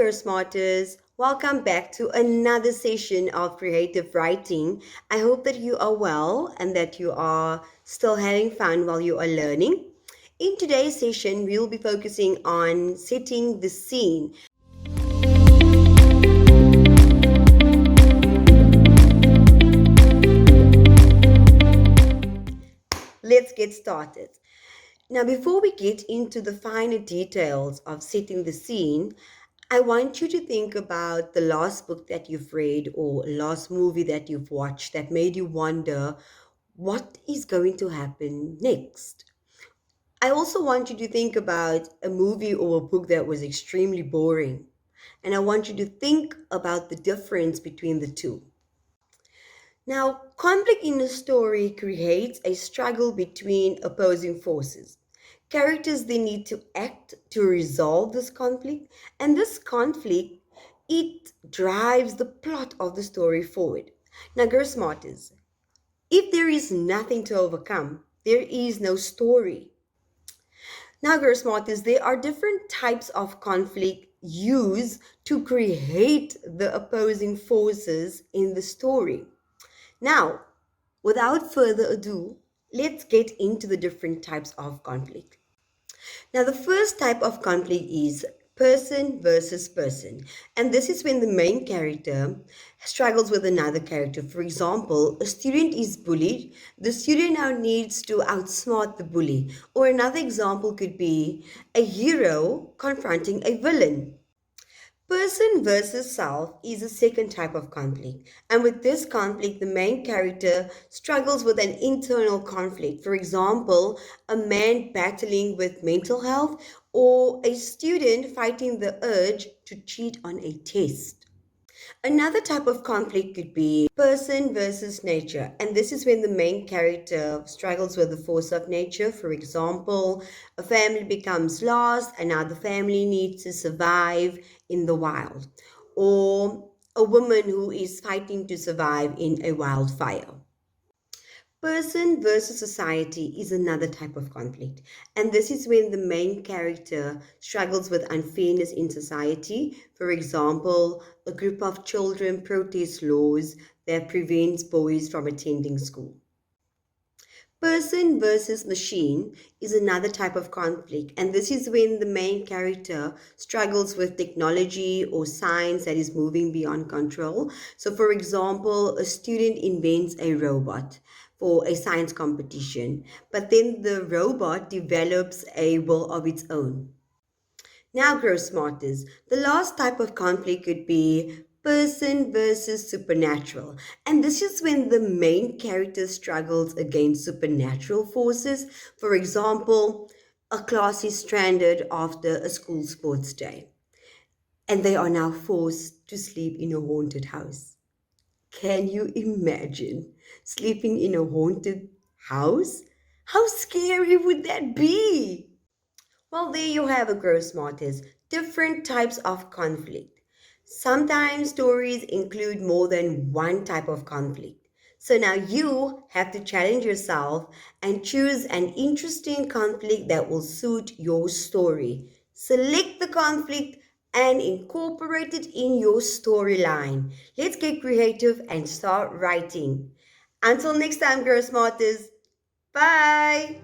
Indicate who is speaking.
Speaker 1: Growsmarters. Welcome back to another session of creative writing. I hope that you are well and that you are still having fun while you are learning. In today's session, we'll be focusing on setting the scene. Let's get started. Now, before we get into the finer details of setting the scene, I want you to think about the last book that you've read or last movie that you've watched that made you wonder what is going to happen next. I also want you to think about a movie or a book that was extremely boring. And I want you to think about the difference between the two. Now, conflict in a story creates a struggle between opposing forces. Characters they need to act to resolve this conflict, and this conflict it drives the plot of the story forward. Now, girl smarters, if there is nothing to overcome, there is no story. Now, girl smarters, there are different types of conflict used to create the opposing forces in the story. Now, without further ado, let's get into the different types of conflict. Now, the first type of conflict is person versus person. And this is when the main character struggles with another character. For example, a student is bullied. The student now needs to outsmart the bully. Or another example could be a hero confronting a villain. Person versus self is a second type of conflict. And with this conflict, the main character struggles with an internal conflict. For example, a man battling with mental health or a student fighting the urge to cheat on a test. Another type of conflict could be person versus nature, and this is when the main character struggles with the force of nature. For example, a family becomes lost, and now the family needs to survive in the wild, or a woman who is fighting to survive in a wildfire. Person versus society is another type of conflict, and this is when the main character struggles with unfairness in society. For example, a group of children protest laws that prevents boys from attending school. Person versus machine is another type of conflict, and this is when the main character struggles with technology or science that is moving beyond control. So, for example, a student invents a robot for a science competition, but then the robot develops a will of its own. Now, Growsmarters, the last type of conflict could be person versus supernatural. And this is when the main character struggles against supernatural forces. For example, a class is stranded after a school sports day, and they are now forced to sleep in a haunted house. Can you imagine sleeping in a haunted house? How scary would that be? Well, there you have a Growsmarters, different types of conflict. Sometimes stories include more than one type of conflict. So now you have to challenge yourself and choose an interesting conflict that will suit your story. Select the conflict and incorporate it in your storyline. Let's get creative and start writing. Until next time, Growsmarters. Bye.